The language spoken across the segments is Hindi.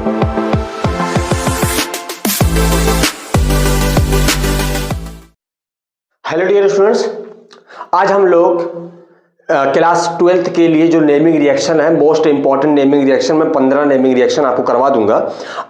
हेलो डियर स्टूडेंट्स, आज हम लोग क्लास 12th के लिए जो नेमिंग रिएक्शन है, मोस्ट इंपॉर्टेंट नेमिंग रिएक्शन, मैं 15 नेमिंग रिएक्शन आपको करवा दूंगा।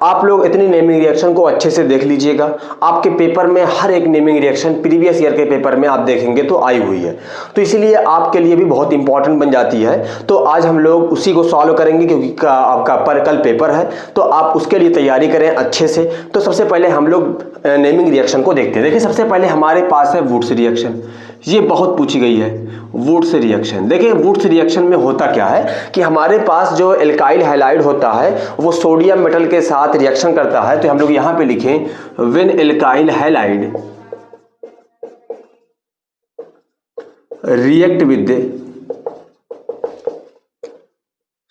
आप लोग इतनी नेमिंग रिएक्शन को अच्छे से देख लीजिएगा। आपके पेपर में हर एक नेमिंग रिएक्शन प्रीवियस ईयर के पेपर में आप देखेंगे तो आई हुई है, तो इसीलिए आपके लिए भी बहुत इंपॉर्टेंट बन जाती है। तो आज हम लोग उसी को सॉल्व करेंगे, क्योंकि आपका कल पेपर है, तो आप उसके लिए तैयारी करें अच्छे से। तो सबसे पहले हम लोग नेमिंग रिएक्शन को देखते हैं। देखिए, सबसे पहले हमारे पास है वुड्स रिएक्शन। ये बहुत पूछी गई है, वुड्स रिएक्शन। देखिए, वुड्स रिएक्शन में होता क्या है कि हमारे पास जो एल्काइल हैलाइड होता है वो सोडियम मेटल के साथ रिएक्शन करता है। तो हम लोग यहां पे लिखें when alkyl halide react with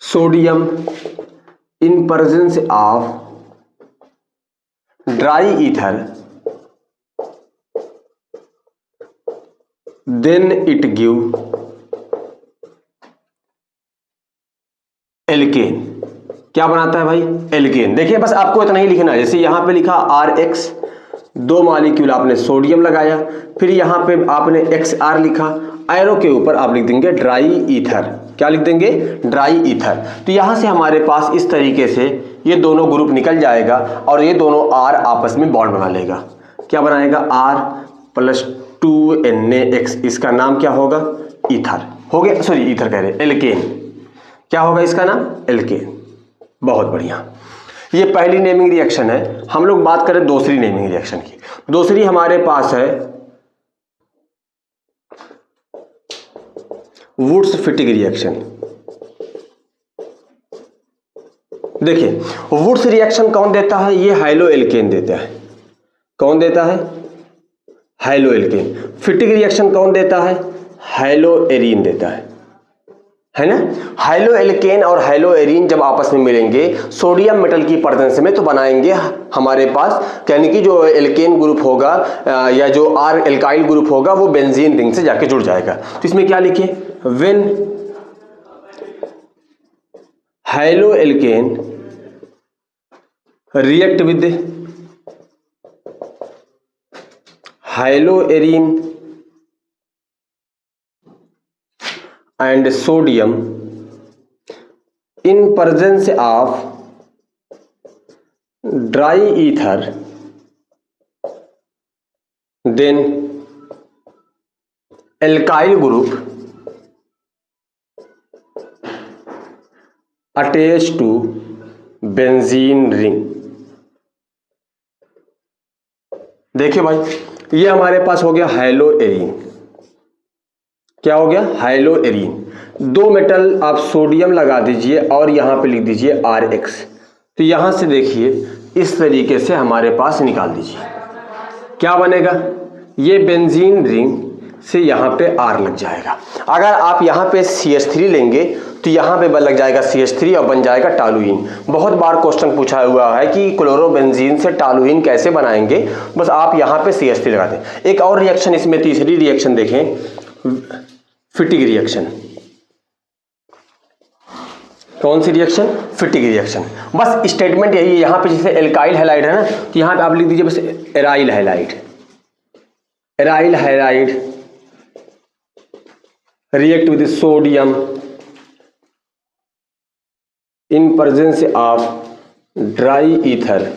sodium in presence of dry ether, then it give alkane. क्या बनाता है भाई? एल्केन। देखिए, बस आपको इतना ही लिखना है। जैसे यहां पे लिखा RX, 2 मॉलिक्यूल आपने सोडियम लगाया, फिर यहां पे आपने XR लिखा, एरो के ऊपर आप लिख देंगे ड्राई ईथर। क्या लिख देंगे? Dry ether. तो यहां से हमारे पास इस तरीके से ये दोनों ग्रुप निकल जाएगा और ये दोनों R आपस में बॉन्ड बना लेगा। क्या बनाएगा? R+2NaX। इसका नाम क्या होगा? ईथर हो गया। सॉरी, ईथर कह रहे, एल्केन। क्या होगा इसका नाम? एल्केन। बहुत बढ़िया। ये पहली नेमिंग रिएक्शन है। हम लोग बात करें दूसरी नेमिंग रिएक्शन की। दूसरी हमारे पास है वुड्स फिटिग रिएक्शन। देखिए, वुड्स रिएक्शन कौन देता है? ये हाइलो एल्केन देता है। कौन देता है? High-low alkene. फिटिग रिएक्शन कौन देता है? हाइलो एरीन देता है ना। हाइलो एल्केन और हाइलो एरीन जब आपस में मिलेंगे सोडियम मेटल की प्रेजेंस में, तो बनाएंगे हमारे पास, यानी कि जो एल्केन ग्रुप होगा या जो R एल्काइल ग्रुप होगा वो बेंजीन रिंग से जाके जुड़ जाएगा। तो इसमें क्या लिखे? When halo alkane react with halo arene and sodium in presence of dry ether, then alkyl group attached to benzene ring। देखिए भाई, ये हमारे पास हो गया हाइलो एरीन। क्या हो गया? High-low arene. 2 मेटल आप सोडियम लगा दीजिए और यहां पे लिख दीजिए RX। तो यहां से देखिए इस तरीके से हमारे पास निकाल दीजिए। क्या बनेगा? ये बेंजीन रिंग से यहां पे R लग जाएगा। अगर आप यहां पे CH3 लेंगे तो यहां पे लग जाएगा CH3 और बन जाएगा टॉलुइन। बहुत बार क्वेश्चन पूछा हुआ है कि क्लोरोबेंजीन से टॉलुइन कैसे बनाएंगे। बस आप यहां पे CH3 लगा दें। एक और रिएक्शन इसमें, तीसरी रिएक्शन देखें, फिटिग रिएक्शन। कौन सी रिएक्शन? फिटिग रिएक्शन। बस स्टेटमेंट यही है। यहां पे जैसे एल्काइल हैलाइड है ना, तो यहां पे आप लिख दीजिए बस aryl halide. Aryl halide react with sodium in presence of dry ether,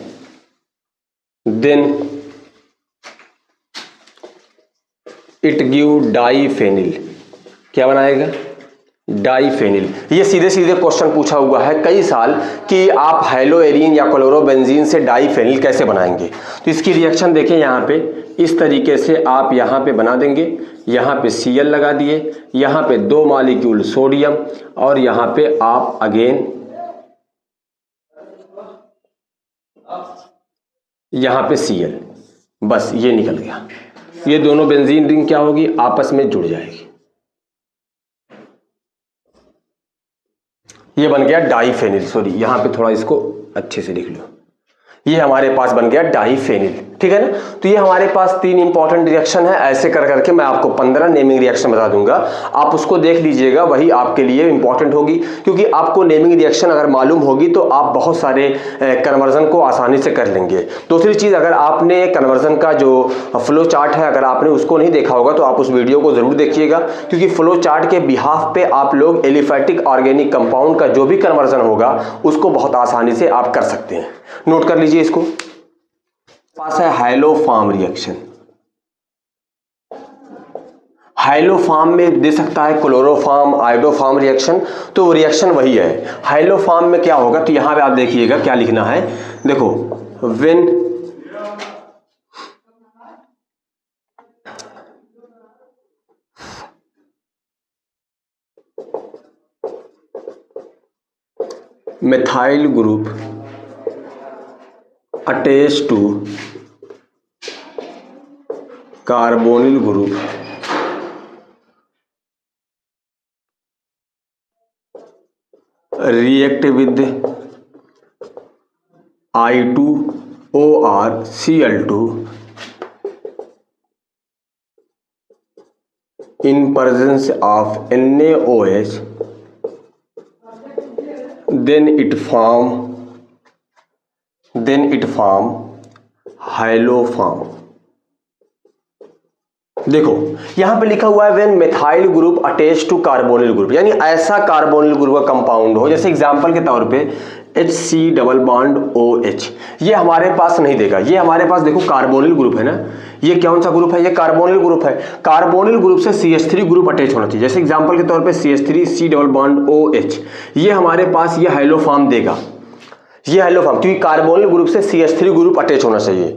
then it give diphenyl. क्या बनाएगा? डाईफेनिल। ये सीधे सीधे क्वेश्चन पूछा हुआ है कई साल कि आप हाइलो एरीन या क्लोरोबेंजीन से डाईफेनिल कैसे बनाएंगे। तो इसकी रिएक्शन देखें, यहां पे इस तरीके से आप यहां पे बना देंगे। यहां पे Cl लगा दिए, यहां पे 2 मॉलिक्यूल सोडियम और यहां पे आप अगेन यहां पे Cl। बस ये निकल गया। ये दोनों बेंजीन रिंग क्या होगी? आपस में जुड़ जाएगी। ये बन गया डाईफेनिल। सॉरी, यहां पे थोड़ा इसको अच्छे से लिख लो। ये हमारे पास बन गया डाईफेनिल। ठीक है ना। तो ये हमारे पास 3 इंपॉर्टेंट रिएक्शन है। ऐसे कर करके मैं आपको 15 नेमिंग रिएक्शन बता दूंगा, आप उसको देख लीजिएगा, वही आपके लिए इंपॉर्टेंट होगी, क्योंकि आपको नेमिंग रिएक्शन अगर मालूम होगी तो आप बहुत सारे कन्वर्जन को आसानी से कर लेंगे। दूसरी चीज, अगर आपने कन्वर्जन का जो फ्लो चार्ट है, अगर आपने उसको नहीं देखा होगा तो आप उस वीडियो को जरूर देखिएगा, क्योंकि फ्लो चार्ट के बिहाफ पे आप लोग एलिफैटिक ऑर्गेनिक कंपाउंड का जो भी कन्वर्जन होगा उसको बहुत आसानी से आप कर सकते हैं। नोट कर लीजिए इसको। पास है हाइलोफॉर्म रिएक्शन। हाइलोफॉर्म में दे सकता है क्लोरोफॉर्म, आयोडोफॉर्म रिएक्शन, तो रिएक्शन वही है। हाइलोफॉर्म में क्या होगा, तो यहां पे आप देखिएगा क्या लिखना है, देखो, when methyl group attached to carbonyl group react with I2OR Cl2 in presence of NaOH, then it form haloform. देखो यहां पे लिखा हुआ है when methyl group attach to carbonyl group, यानी ऐसा कार्बोनिल ग्रुप का कंपाउंड हो, जैसे एग्जांपल के तौर पे HC डबल बॉन्ड OH, ये हमारे पास नहीं देगा। ये हमारे पास देखो कार्बोनिल ग्रुप है ना, ये कौन सा ग्रुप है, ये कार्बोनिल ग्रुप है। कार्बोनिल ग्रुप से CH3 ग्रुप अटैच होना चाहिए, जैसे एग्जांपल के तौर पे CH3 C double bond OH, ये हमारे पास ये हाइलोफॉर्म देगा, ये हाइलोफॉर्म, क्योंकि कार्बोनिल ग्रुप से CH3 ग्रुप अटैच होना चाहिए।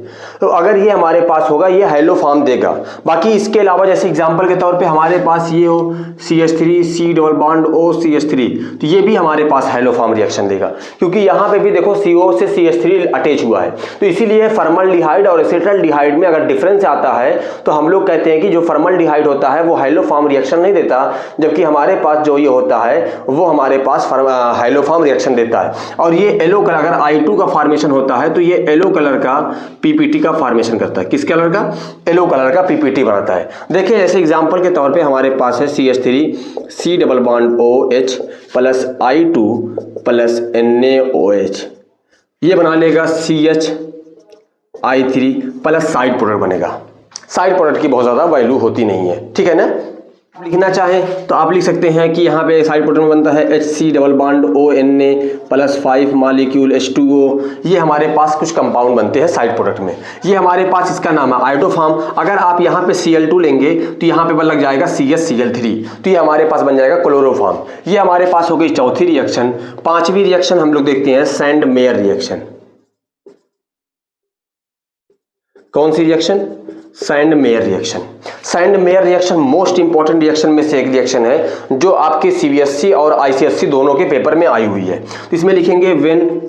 तो अगर ये हमारे पास होगा ये हाइलोफॉर्म देगा। बाकी इसके अलावा जैसे एग्जांपल के तौर पे हमारे पास ये हो CH3 C double bond O CH3, तो ये भी हमारे पास हाइलोफॉर्म रिएक्शन देगा, क्योंकि यहाँ पे भी देखो CO से CH3 अटैच हुआ है। तो इसीलिए फॉर्मल्डिहाइड और एसिटाल्डिहाइड में अगर डिफरेंस आता है तो हम लोग कहते हैं कि जो फॉर्मल्डिहाइड होता है वो हाइलोफॉर्म रिएक्शन नहीं देता, जबकि हमारे पास जो ये होता है वो हमारे पास हाइलोफॉर्म रिएक्शन देता है। और ये येलो कलर, अगर I2 का फॉर्मेशन होता है तो ये येलो कलर का PPT का फॉर्मेशन करता है। किस कलर का? येलो कलर का PPT बनाता है। देखिए जैसे एग्जांपल के तौर पे हमारे पास है CH3 C double bond OH plus I2 plus NaOH, ये बना लेगा CH3 प्लस साइड प्रोडक्ट बनेगा। साइड प्रोडक्ट की बहुत ज्यादा वैल्यू होती नहीं है, ठीक है ना। आप लिखना चाहें तो आप लिख सकते हैं कि यहाँ पे साइड प्रोडक्ट बनता है HC double bond ONA plus 5 molecule H2O, ये हमारे पास कुछ कंपाउंड बनते हैं साइड प्रोडक्ट में। ये हमारे पास इसका नाम है आयोडोफॉर्म। अगर आप यहाँ पे Cl2 लेंगे तो यहाँ पे लग जाएगा CH-Cl3, तो ये हमारे पास बन जाएगा क्लोरोफॉर्म। ये हमारे पास हो गई चौथी रिएक्शन। पांचवी रिएक्शन हम लोग देखते हैं सैंड मेयर रिएक्शन। कौन सी reaction? Sandmeyer reaction. Sandmeyer reaction most important reaction में से एक रिएक्शन है, जो आपके CBSE और ICSE दोनों के पेपर में आई हुई है। तो इसमें लिखेंगे when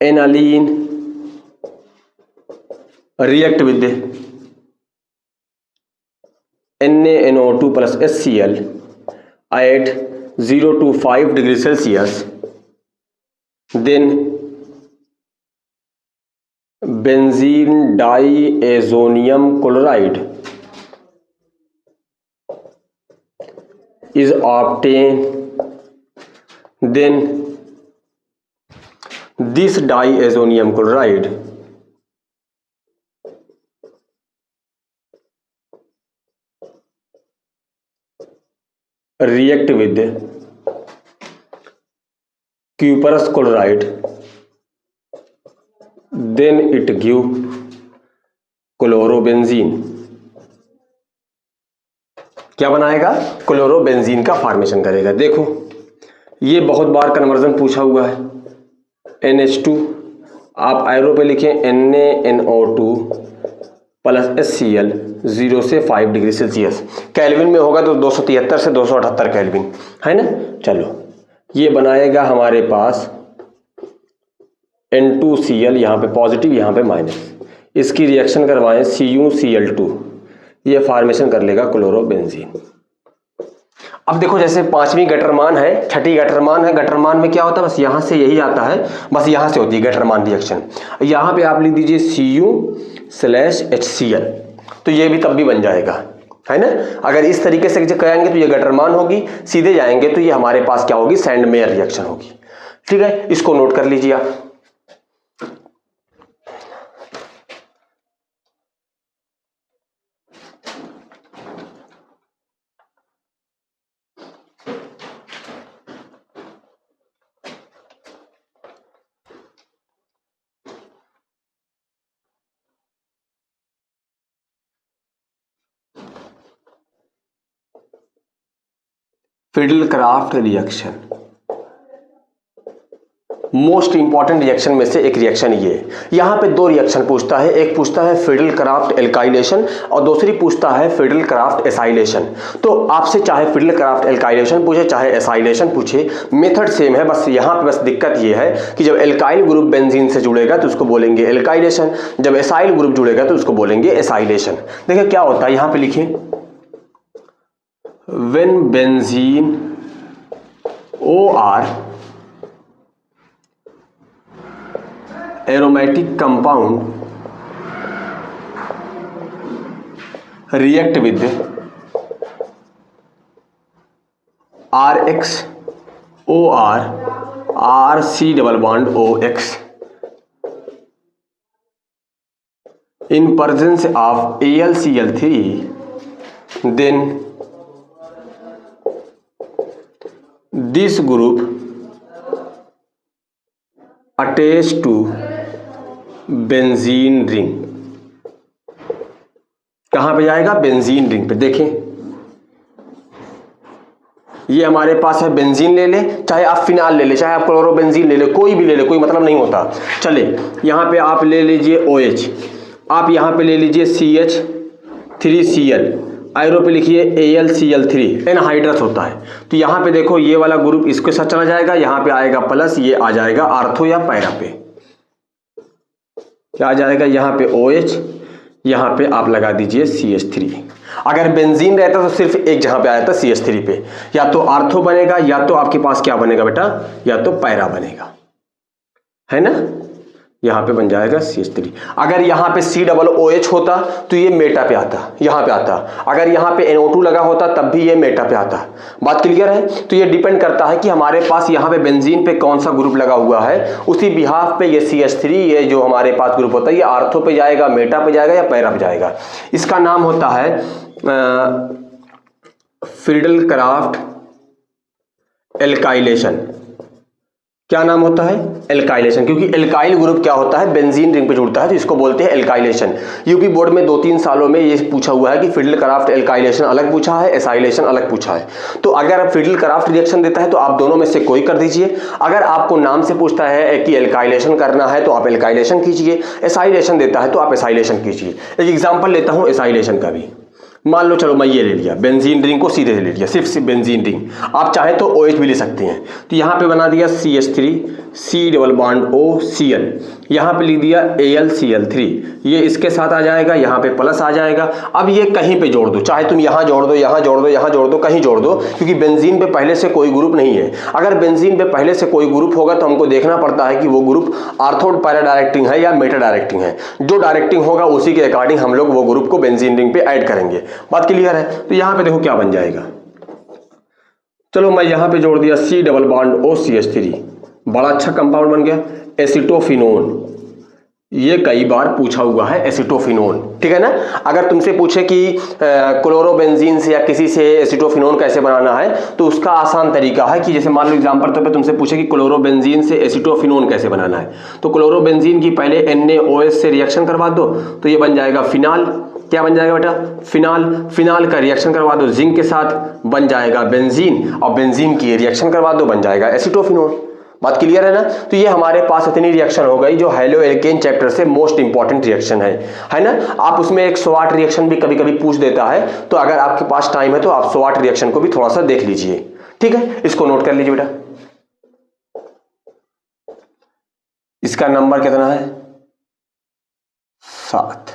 aniline react with NaNO2 plus HCl at 0 to 5 degree Celsius, then benzene diazonium chloride is obtained, then this diazonium chloride react with cuprous chloride, then it give chlorobenzene. क्या बनाएगा? क्लोरोबेंजीन का फॉर्मेशन करेगा। देखो ये बहुत बार कन्वर्जन पूछा हुआ है। NH2 आप एरो पे लिखें NaNO2 प्लस HCl 0 से 5 डिग्री सेल्सियस, केल्विन में होगा तो 273 से 278 केल्विन, है ना। चलो ये बनाएगा हमारे पास N2Cl, यहाँ पे पॉजिटिव यहाँ पे माइनस, इसकी रिएक्शन करवाएं CuCl2, ये फॉर्मेशन कर लेगा क्लोरोबेंजीन। अब देखो जैसे पांचवी गटरमान है, छठी गटरमान है, गटरमान में क्या होता है, बस यहां से यही आता है, बस यहां से होती है गटरमान रिएक्शन। यहां पे आप लिख दीजिए Cu/HCl, तो ये भी तब भी बन जाएगा, है ना। अगर इस तरीके से कहेंगे तो ये गटरमान होगी, सीधे जाएंगे तो ये हमारे पास क्या होगी, सैंड मेयर रिएक्शन होगी। ठीक है, इसको नोट कर लीजिए आप। Fiddle-craft reaction most important reaction में से एक रिएक्शन ये। यहां पे दो रिएक्शन पूछता है, एक पूछता है फिडल-क्राफ्ट एल्काइलेशन और दूसरी पूछता है फिडल-क्राफ्ट एसाइलेशन। तो आपसे चाहे फिडल-क्राफ्ट एल्काइलेशन पूछे चाहे एसाइलेशन पूछे, मेथड सेम है। बस यहां पे बस दिक्कत ये है कि जब एल्काइल ग्रुप बेंजीन से जुड़ेगा तो उसको बोलेंगे एल्काइलेशन, जब एसाइल ग्रुप जुड़ेगा तो उसको बोलेंगे एसाइलेशन। देखिए क्या होता है, यहां पे लिखिए when benzene OR aromatic compound react with RX OR RC double bond OX in presence of AlCl3, then this group attached to benzene ring. कहां पे जाएगा, बेंजीन रिंग पे। देखें ये हमारे पास है, बेंजीन ले ले, चाहे आप फिनाल ले ले, चाहे आप क्लोरोबेंजीन ले ले, कोई भी ले ले, कोई मतलब नहीं होता। चले यहां पे आप ले लीजिए OH, आप यहां पे ले लीजिए CH3Cl, आयरो पे लिखिए AlCl3, एनहाइड्रस होता है। तो यहां पे देखो ये वाला ग्रुप इसके साथ चला जाएगा, यहां पे आएगा प्लस, ये आ जाएगा आर्थो या पैरा पे, क्या आ जाएगा, यहां पे OH, यहां पे आप लगा दीजिए CH3। अगर बेंजीन रहता तो सिर्फ एक जहां पे आया था CH3 पे, या तो आर्थो बनेगा या तो आपके पास क्या बनेगा बेटा, या तो पैरा बनेगा, है ना। यहां पे बन जाएगा CH3। अगर यहां पे COOH होता तो ये मेटा पे आता, यहां पे आता। अगर यहां पे NO2 लगा होता तब भी ये मेटा पे आता। बात क्लियर है। तो ये डिपेंड करता है कि हमारे पास यहां पे बेंजीन पे कौन सा ग्रुप लगा हुआ है, उसी बिहाफ पे ये CH3, ये जो हमारे पास ग्रुप होता है, ये आर्थो पे जाएगा, मेटा पे जाएगा या पैरा पे जाएगा। इसका नाम होता है फिडल-क्राफ्ट एल्काइलेशन। क्या नाम होता है, एल्काइलेशन, क्योंकि एल्काइल ग्रुप क्या होता है, बेंजीन रिंग पे जुड़ता है, तो इसको बोलते हैं एल्काइलेशन। यूपी बोर्ड में 2-3 सालों में ये पूछा हुआ है कि फिडल-क्राफ्ट एल्काइलेशन अलग पूछा है, एसाइलेशन अलग पूछा है। तो अगर फिडल-क्राफ्ट रिएक्शन देता है तो आप दोनों में से कोई कर दीजिए। अगर आपको नाम से पूछता है कि एल्काइलेशन करना है तो आप एल्काइलेशन कीजिए, एसाइलेशन देता है तो आप एसाइलेशन कीजिए। एक एग्जाम्पल लेता हूं एसाइलेशन का भी। मान लो, चलो मैं ये ले लिया, बेंजीन रिंग को सीधे ले लिया, सिर्फ बेंजीन रिंग। आप चाहे तो OH भी ले सकते हैं। तो यहां पे बना दिया CH3 C double bond OCl, यहां पे लिख दिया AlCl3, ये इसके साथ आ जाएगा, यहां पे प्लस आ जाएगा। अब ये कहीं पे जोड़ दो, चाहे तुम यहां जोड़ दो, यहां जोड़ दो, यहां जोड़ दो, कहीं जोड़ दो, क्योंकि बेंजीन पे पहले से कोई ग्रुप नहीं है। अगर बेंजीन पे पहले से कोई ग्रुप होगा तो हमको देखना पड़ता है कि वो ग्रुप आर्थो पैरा डायरेक्टिंग है या मेटा डायरेक्टिंग है। जो डायरेक्टिंग होगा उसी के अकॉर्डिंग हम लोग वो ग्रुप को बेंजीन रिंग पे ऐड करेंगे। बात क्लियर है। तो यहां पे देखो क्या बन जाएगा, चलो मैं यहां पे जोड़ दिया C डबल बॉन्ड OCH3, बड़ा अच्छा कंपाउंड बन गया, एसिटोफिनोन। ये कई बार पूछा हुआ है एसिटोफिनोन, ठीक है ना। अगर तुमसे पूछे कि क्लोरोबेंजीन से या किसी से एसिटोफिनोन कैसे बनाना है, तो उसका आसान तरीका है कि जैसे मान लो एग्जांपल तौर पे तुमसे पूछे कि क्लोरोबेंजीन से एसिटोफिनोन कैसे बनाना है, तो क्लोरोबेंजीन की पहले NaOH से रिएक्शन करवा दो, तो ये बन जाएगा फिनाल। क्या बन जाएगा बेटा, फिनाल। फिनाल का रिएक्शन करवा दो जिंक के साथ, बन जाएगा बेंजीन, और बेंजीन की रिएक्शन करवा दो, बन जाएगा एसिटोफिनोन। बात क्लियर है ना। तो ये हमारे पास इतनी रिएक्शन हो गई जो हैलो एल्केन चैप्टर से मोस्ट इंपॉर्टेंट रिएक्शन है ना। आप उसमें एक स्वाट रिएक्शन भी कभी कभी पूछ देता है, तो अगर आपके पास टाइम है तो आप स्वाट रिएक्शन को भी थोड़ा सा देख लीजिए, ठीक है। इसको नोट कर लीजिए बेटा। इसका नंबर कितना है, 7,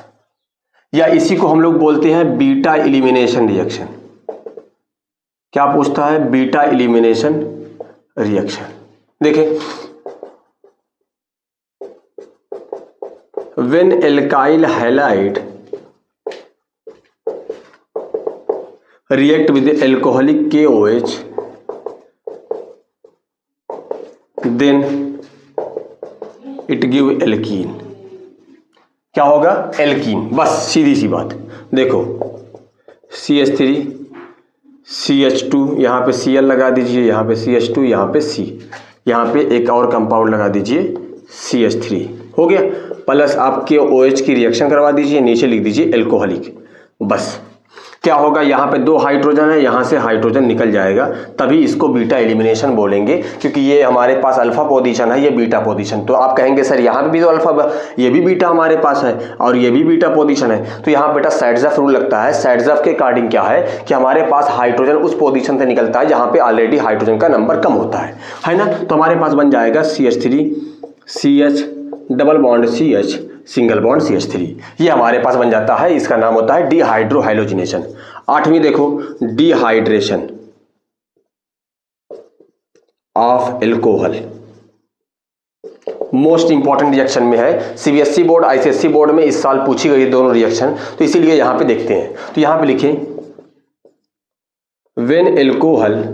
या इसी को हम लोग बोलते हैं बीटा एलिमिनेशन रिएक्शन। क्या क्या पूछता है? Beta elimination reaction. देखिए, when alkyl halide react with the alcoholic KOH, then it give alkene। क्या होगा? एल्कीन। बस सीधी सी बात। देखो CH3 CH2, यहाँ पे Cl लगा दीजिए, यहाँ पे CH2, यहाँ पे C, यहाँ पे एक और कंपाउंड लगा दीजिए CH3, हो गया। प्लस आप KOH की रिएक्शन करवा दीजिए, नीचे लिख दीजिए एल्कोहलिक। बस क्या होगा? यहाँ पे 2 हाइड्रोजन है, यहाँ से हाइड्रोजन निकल जाएगा, तभी इसको बीटा एलिमिनेशन बोलेंगे, क्योंकि ये हमारे पास अल्फा पोजीशन है, ये बीटा पोजीशन। तो आप कहेंगे सर यहाँ पे भी तो अल्फा, ये भी बीटा हमारे पास है और ये भी बीटा पोजीशन है। तो यहाँ बेटा साइड्सअप रूल लगता है। साइड्सअप के अकॉर्डिंग क्या है कि हमारे पास हाइड्रोजन उस पोजीशन से निकलता है जहाँ पे ऑलरेडी हाइड्रोजन का नंबर कम होता है ना। तो हमारे पास बन जाएगा CH3 CH double bond CH single bond CH3, ये हमारे पास बन जाता है। इसका नाम होता है डिहाइड्रोहाइलोजिनेशन। 8वीं देखो, dehydration of alcohol, most important reaction में है। CBSE बोर्ड ICSE बोर्ड में इस साल पूछी गई दोनों रिएक्शन, तो इसीलिए यहां पे देखते हैं। तो यहां पे लिखें, when alcohol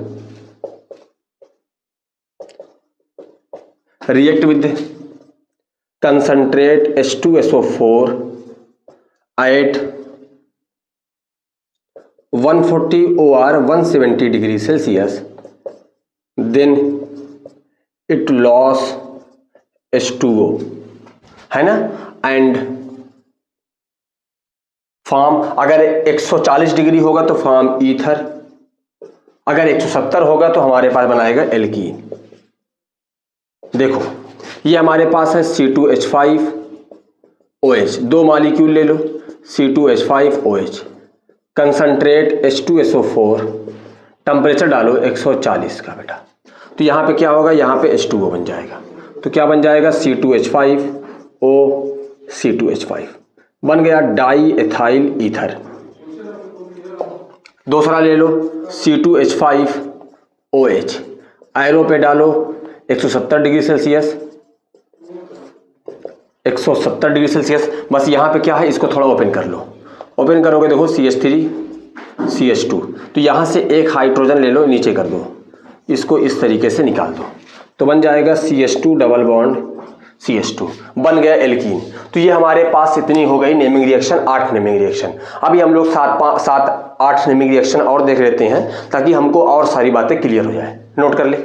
react with concentrate H2SO4 at 140 OR 170 degree Celsius, then it loss H2O, है ना, and फॉर्म, अगर 140 डिग्री होगा तो फॉर्म ईथर, अगर 170 होगा तो हमारे पास बनाएगा एल्कीन। देखो ये हमारे पास है C2H5OH, 2 मॉलिक्यूल ले लो, C2H5OH, कंसंट्रेट H2SO4, टेम्परेचर डालो 140 का बेटा। तो यहाँ पे क्या होगा? यहाँ पे H2O बन जाएगा। तो क्या बन जाएगा? C2H5O C2H5 बन गया डाई एथाइल ईथर। दूसरा ले लो C2H5OH, एरो पे डालो 170 डिग्री सेल्सियस, 170 डिग्री सेल्सियस। बस यहाँ पे क्या है, इसको थोड़ा ओपन कर लो। ओपन करोगे देखो CH3 CH2, तो यहाँ से एक हाइड्रोजन ले लो, नीचे कर दो, इसको इस तरीके से निकाल दो, तो बन जाएगा CH2 डबल बॉन्ड CH2, बन गया एल्कीन। तो ये हमारे पास इतनी हो गई नेमिंग रिएक्शन, 8 नेमिंग रिएक्शन। अभी हम लोग 7-8 नेमिंग रिएक्शन और देख लेते हैं, ताकि हमको और सारी बातें क्लियर हो जाए। नोट कर ले।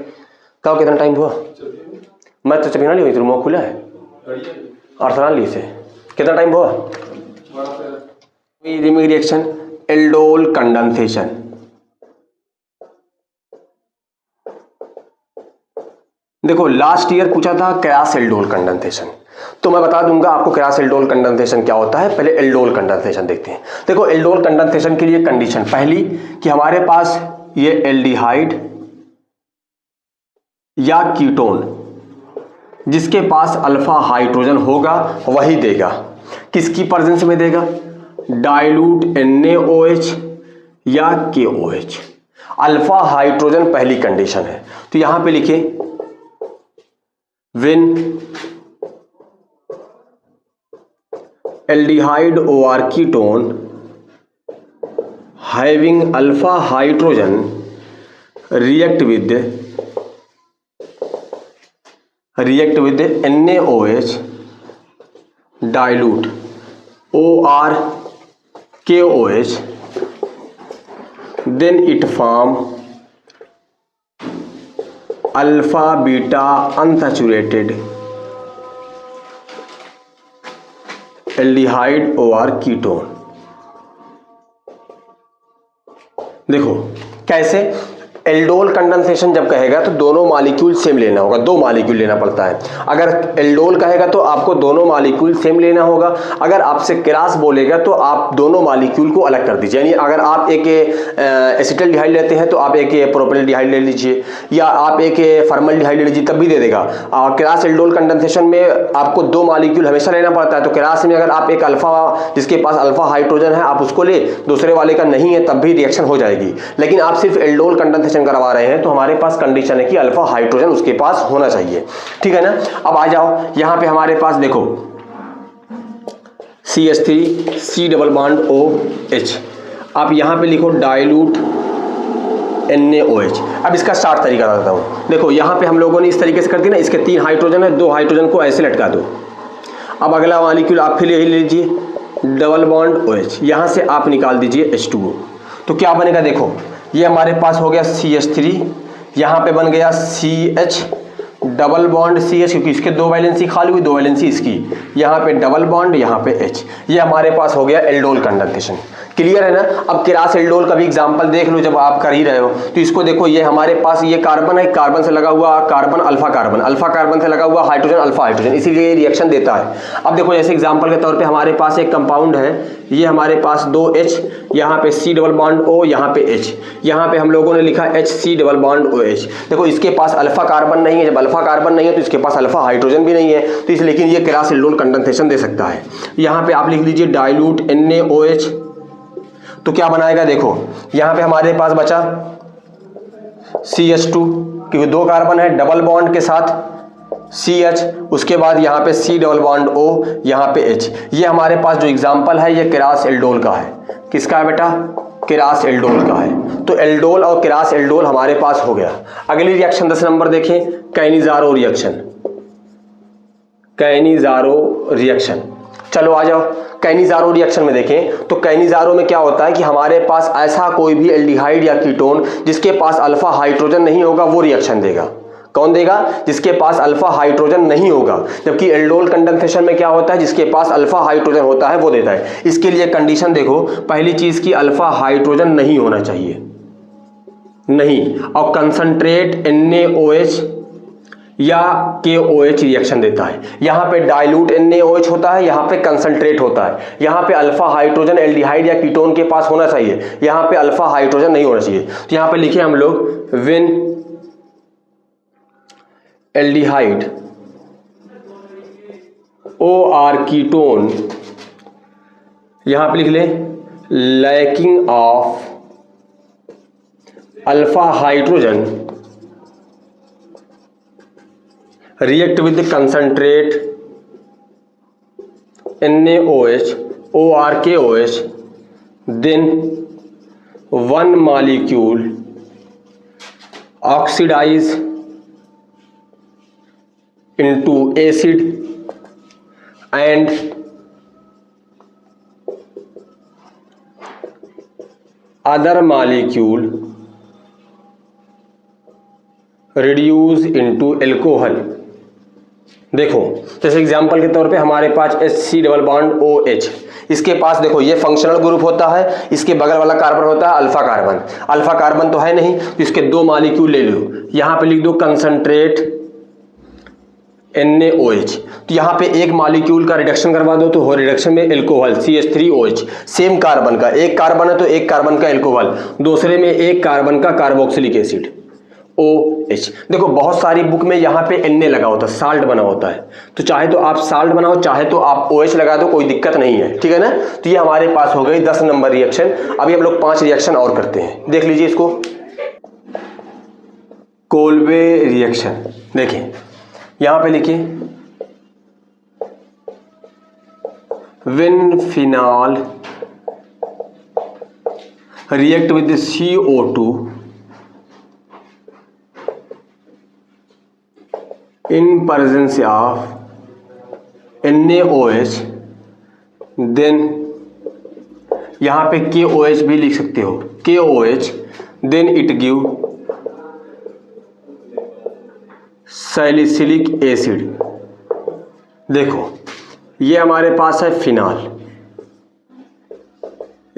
कब कितना टाइम हुआ? मैं तो चपीना ली हुई, तो मुँह खुला है और सलान ली से। कितना टाइम हुआ? Naming reaction aldol condensation. देखो लास्ट ईयर पूछा था क्रॉस एल्डोल कंडेंसेशन, तो मैं बता दूंगा आपको क्रॉस एल्डोल कंडेंसेशन क्या होता है। पहले एल्डोल कंडेंसेशन देखते हैं। देखो एल्डोल कंडेंसेशन के लिए कंडीशन पहली कि हमारे पास ये एल्डिहाइड या कीटोन जिसके पास अल्फा हाइड्रोजन होगा वही देगा। किसकी प्रेजेंस में देगा? डाइल्यूट NaOH या KOH। अल्फा हाइड्रोजन पहली कंडीशन है। तो यहां पे लिखे when aldehyde or ketone having alpha hydrogen react with NaOH dilute or KOH, then it form alpha beta unsaturated aldehyde or ketone। देखो कैसे, एल्डोल कंडेंसेशन जब कहेगा तो दोनों मॉलिक्यूल सेम लेना होगा, दो मॉलिक्यूल लेना पड़ता है। अगर एल्डोल कहेगा तो आपको दोनों मॉलिक्यूल सेम लेना होगा। अगर आपसे क्लास बोलेगा तो आप दोनों मॉलिक्यूल को अलग कर दीजिए। यानी अगर आप एक एसिटाल्डिहाइड लेते हैं तो आप एक प्रोपेनल्डिहाइड ले लीजिए, या आप एक फॉर्मल्डिहाइड ले लीजिए, तब भी दे देगा। और क्लास एल्डोल कंडेंसेशन में आपको दो मॉलिक्यूल हमेशा लेना पड़ता है। तो क्लास में अगर आप एक अल्फा, जिसके पास अल्फा हाइड्रोजन है, आप उसको ले, दूसरे वाले का नहीं है, तब भी रिएक्शन हो जाएगी। लेकिन आप सिर्फ एल्डोल कंडेंसेशन करवा रहे हैं तो हमारे पास कंडीशन है कि अल्फा हाइड्रोजन उसके पास होना चाहिए। ठीक है ना। अब आ जाओ यहां पे हमारे पास देखो CH3 C double bond OH। आप यहां पे लिखो डाइल्यूट NaOH। अब इसका स्टार्ट तरीका बताता हूं। देखो यहां पे हम लोगों ने इस तरीके से कर दिया ना, इसके 3 हाइड्रोजन है, 2 हाइड्रोजन को ऐसे लटका दो। अब अगला मॉलिक्यूल आप फिर यही लीजिए, डबल बॉन्ड OH, यहां से आप निकाल दीजिए H2O। तो क्या बनेगा देखो, ये हमारे पास हो गया CH3, यहाँ पे बन गया CH डबल बॉन्ड CH, क्योंकि इसके 2 वैलेंसी खाली हुई, 2 वैलेंसी इसकी, यहाँ पे डबल बॉन्ड, यहाँ पे H। ये हमारे पास हो गया एल्डोल कंडेंसेशन। क्लियर है ना। अब क्लास एल्डोल का भी एग्जांपल देख लो जब आप कर ही रहे हो। तो इसको देखो, ये हमारे पास ये कार्बन है, कार्बन से लगा हुआ carbon, alpha carbon, alpha carbon से लगा हुआ हाइड्रोजन, अल्फा हाइड्रोजन, इसीलिए ये रिएक्शन देता है। अब देखो जैसे एग्जांपल के तौर पे हमारे पास एक कंपाउंड है, ये हमारे पास 2H, यहाँ पे C डबल बॉन्ड O, यहाँ पे H, यहाँ पे हम लोगों ने लिखा HC डबल बॉन्ड OH। देखो इसके पास अल्फा कार्बन नहीं है, जब अल्फा कार्बन नहीं है तो इसके पास अल्फा हाइड्रोजन भी नहीं है, तो इसलिए लेकिन ये क्लास एल्डोल कंडेंसेशन दे सकता है। यहाँ पे आप लिख लीजिए डाइल्यूट NaOH। तो क्या बनाएगा देखो, यहाँ पे हमारे पास बचा CH2, क्योंकि 2 कार्बन है, डबल बॉन्ड के साथ CH, उसके बाद यहाँ पे C डबल बॉन्ड O, यहाँ पे H। ये हमारे पास जो एग्जाम्पल है ये क्लास एल्डोल का है। किसका है बेटा? क्लास एल्डोल का है। तो एल्डोल और क्लास एल्डोल हमारे पास हो गया। अगली रिएक्शन 10 नंबर देखें, कैनिजारो रिएक्शन। कैनिजारो रिएक्शन, चलो आ जाओ। कैनिजारो रिएक्शन में देखें तो कैनिजारो में क्या होता है कि हमारे पास ऐसा कोई भी एल्डिहाइड या कीटोन जिसके पास अल्फा हाइड्रोजन नहीं होगा वो रिएक्शन देगा। कौन देगा? जिसके पास अल्फा हाइड्रोजन नहीं होगा। जबकि एल्डोल कंडेंसेशन में क्या होता है, जिसके पास अल्फा हाइड्रोजन होता है वो देता है। इसके लिए कंडीशन देखो, पहली चीज की अल्फा हाइड्रोजन नहीं होना चाहिए, नहीं, और कंसंट्रेट NaOH या KOH रिएक्शन देता है। यहाँ पे डाइल्यूट NaOH होता है, यहाँ पे कंसंट्रेट होता है। यहाँ पे अल्फा हाइड्रोजन एल्डिहाइड या कीटोन के पास होना चाहिए, यहाँ पे अल्फा हाइड्रोजन नहीं होना चाहिए। तो यहाँ पे लिखे हम लोग व्हेन एल्डिहाइड OR कीटोन, यहां पे लिख ले lacking of alpha hydrogen react with the concentrate NaOH or KOH, then one molecule oxidize into acid and other molecule reduce into alcohol। देखो जैसे एग्जांपल के तौर पे हमारे पास HC डबल बॉन्ड OH, इसके पास देखो ये फंक्शनल ग्रुप होता है, इसके बगल वाला कार्बन होता है अल्फा कार्बन। अल्फा कार्बन तो है नहीं, तो इसके 2 मॉलिक्यूल ले लो, यहां पे लिख दो कंसंट्रेट NaOH। तो यहाँ पे एक मॉलिक्यूल का रिडक्शन करवा दो तो हो रिडक्शन में एल्कोहल CH3OH, सेम कार्बन का, एक कार्बन है तो एक कार्बन का एल्कोहल, दूसरे में एक कार्बन का कार्बोक्सिलिक एसिड OH। देखो बहुत सारी बुक में यहाँ पे Na लगा होता है, साल्ट बना होता है, तो चाहे तो आप साल्ट बनाओ, चाहे तो आप OH लगा दो, कोई दिक्कत नहीं है, ठीक है ना। तो ये हमारे पास हो गई 10 नंबर रिएक्शन। अभी हम लोग 5 रिएक्शन और करते हैं, देख लीजिए इसको। कोल्बे रिएक्शन, देखिए यहां पे लिखिए when phenol react with CO2 in presence of NaOH, then यहाँ पे KOH भी लिख सकते हो, KOH, then it give salicylic acid. देखो ये हमारे पास है फिनॉल,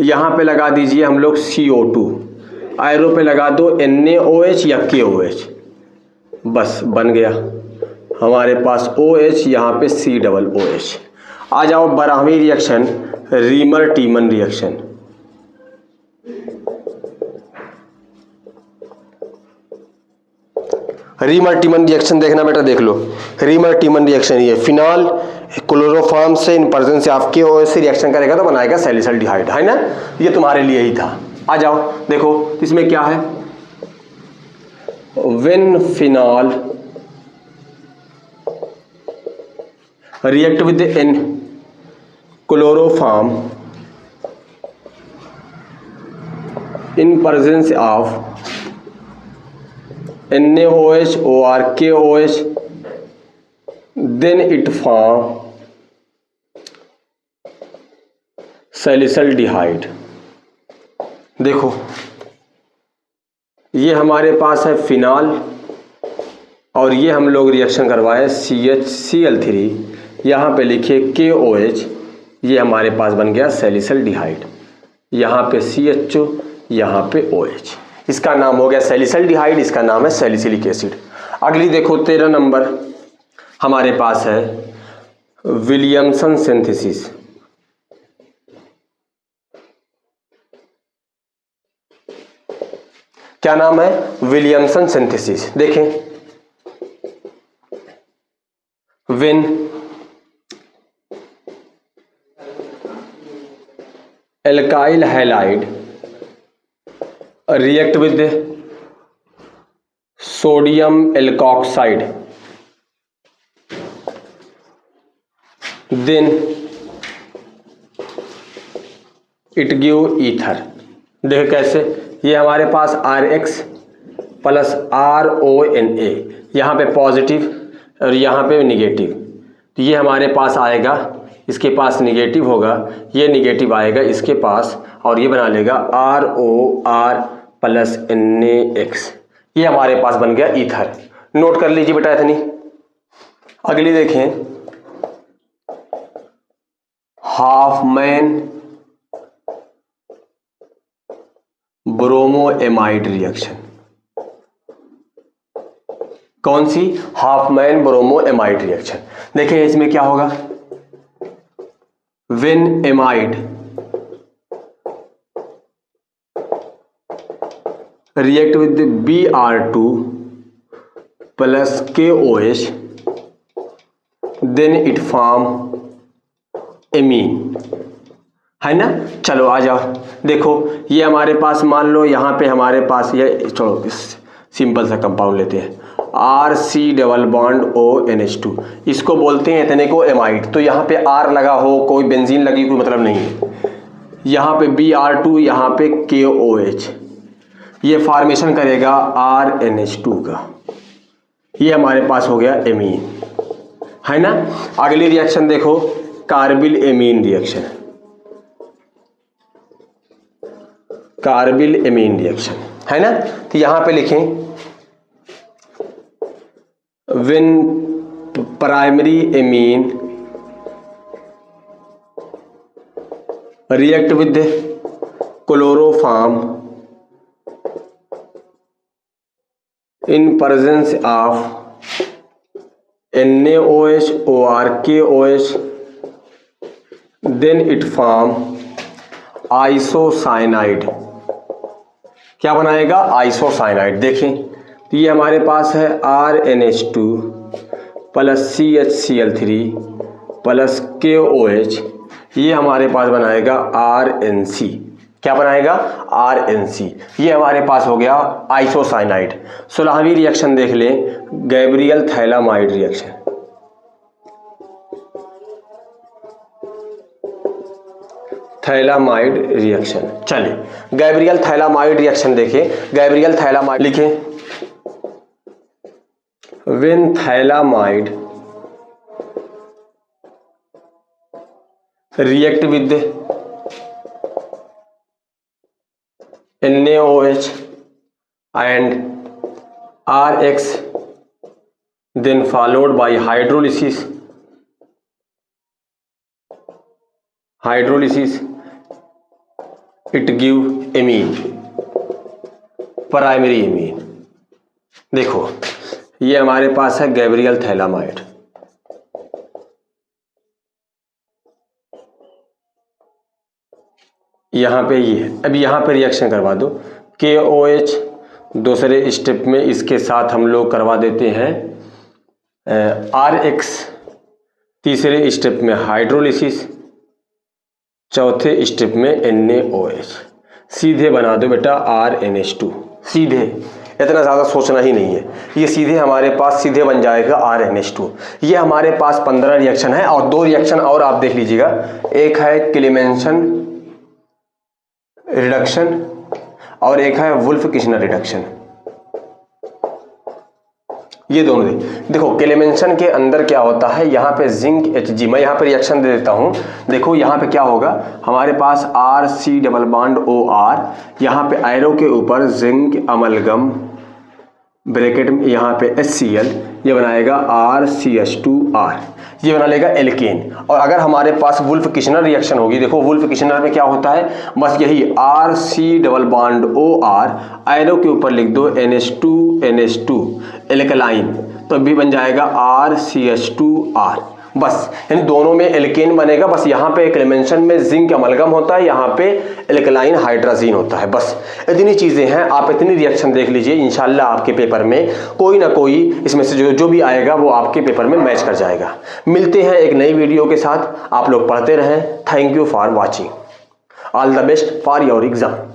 यहाँ पे लगा दीजिए हम लोग CO2, एरो पे लगा दो NaOH या KOH, बस बन गया हमारे पास OH, यहाँ पे COOH। आ जाओ 12वीं reaction, reamer टीमन reaction. Reamer टीमन reaction देखना बेटा, देख लो। रीमर टीमन रिएक्शन ये फिनॉल क्लोरोफॉर्म से इन प्रेजेंस ऑफ KOH से रिएक्शन करेगा तो बनाएगा सैलिसल्डिहाइड, है ना। ये तुम्हारे लिए ही था। आ जाओ देखो इसमें क्या है, when phenol react with n chloroform in presence of NaOH or KOH, then it form सैलिसल्डिहाइड। देखो ये हमारे पास है फिनॉल और ये हम लोग रिएक्शन करवाए CHCl3, यहाँ पे लिखिए KOH, ये हमारे पास बन गया सैलिसल्डिहाइड। यहाँ पे CHO, यहाँ पे OH, इसका नाम हो गया सैलिसल्डिहाइड, इसका नाम है सैलिसिलिक एसिड। अगली देखो 13 नंबर हमारे पास है विलियमसन सिंथेसिस। क्या नाम है, विलियमसन सिंथेसिस। देखें, when alkyl halide react with sodium alkoxide, then it give ether। देखो कैसे, ये हमारे पास RX प्लस RONA, यहाँ पे पॉजिटिव और यहाँ पे नेगेटिव, तो ये हमारे पास आएगा, इसके पास नेगेटिव होगा, ये नेगेटिव आएगा इसके पास और ये बना लेगा ROR प्लस NaX, ये हमारे पास बन गया ईथर। नोट कर लीजिए बेटा इतनी। अगली देखें, हाफमैन ब्रोमोएमाइड रिएक्शन। कौन सी, हाफमैन ब्रोमोएमाइड रिएक्शन। देखिए इसमें क्या होगा, when amide react with the Br2 plus KOH, then it form amine, है ना। चलो आ जाओ, देखो ये हमारे पास मान लो यहाँ पे हमारे पास ये, चलो सिंपल सा कंपाउंड लेते हैं, RC डबल बॉन्ड ONH2, इसको बोलते हैं इतने को एमाइड। तो यहाँ पे R लगा हो, कोई बेंजीन लगी, कोई मतलब नहीं है। यहाँ पे Br2, यहाँ पे KOH, ये फॉर्मेशन करेगा RNH2 का, ये हमारे पास हो गया एमीन, है ना। अगली रिएक्शन देखो, carbyl amine reaction, carbyl amine reaction, है ना। तो यहां पे लिखें, when primary amine react with chloroform in presence of NaOH or KOH, then it form isocyanide. क्या बनाएगा, आइसोसाइनाइड। देखें तो ये हमारे पास है RNH2 plus CHCl3 plus KOH, ये हमारे पास बनाएगा RNC। क्या बनाएगा, RNC, ये हमारे पास हो गया आइसोसाइनाइड। 16वीं रिएक्शन देख लें, Gabriel phthalimide reaction. Phthalimide reaction, चले गैब्रियल थैलामाइड रिएक्शन देखें। गैब्रियल थैलामाइड लिखें, when phthalimide react with NaOH and RX, then followed by hydrolysis, it give amine। Primary amine. देखो ये हमारे पास है गैब्रियल थैलामाइड, यहां पे ये, अब यहां पे रिएक्शन करवा दो KOH दूसरे स्टेप में, इसके साथ हम लोग करवा देते हैं RX, तीसरे स्टेप में हाइड्रोलिसिस, चौथे स्टेप में NaOH। सीधे बना दो बेटा RNH2, सीधे, इतना ज़्यादा सोचना ही नहीं है, ये सीधे हमारे पास सीधे बन जाएगा RNH2। ये हमारे पास 15 रिएक्शन है और 2 रिएक्शन और आप देख लीजिएगा, एक है क्लेमेंसन रिडक्शन और एक है वुल्फ किशनर रिडक्शन। ये दोनों देखो क्लेमेंसन के अंदर क्या होता है, यहाँ पे जिंक Hg, मैं यहाँ पे रिएक्शन दे देता हूँ। देखो यहाँ पे क्या होगा, हमारे पास RC डबल बॉन्ड OR, यहाँ पे एरो के ऊपर जिंक अमलगम ब्रैकेट में यहाँ पे HCl, ये बनाएगा RCH2R, ये बना लेगा एल्केन। और अगर हमारे पास वुल्फ किशनर रिएक्शन होगी, देखो वुल्फ किशनर में क्या होता है, बस यही RC double bond OR, arrow के ऊपर लिख दो NH2 एल्कलाइन, तो भी बन जाएगा RCH2R। बस यानी दोनों में एल्केन बनेगा। बस यहाँ पे क्लेमेंसन में जिंक अमलगम होता है, यहाँ पे एल्कलाइन हाइड्राजीन होता है। बस इतनी चीज़ें हैं, आप इतनी रिएक्शन देख लीजिए, इंशाल्लाह आपके पेपर में कोई ना कोई इसमें से जो भी आएगा वो आपके पेपर में मैच कर जाएगा। मिलते हैं एक नई वीडियो के साथ, आप लोग पढ़ते रहें। Thank you for watching, all the best for your exam.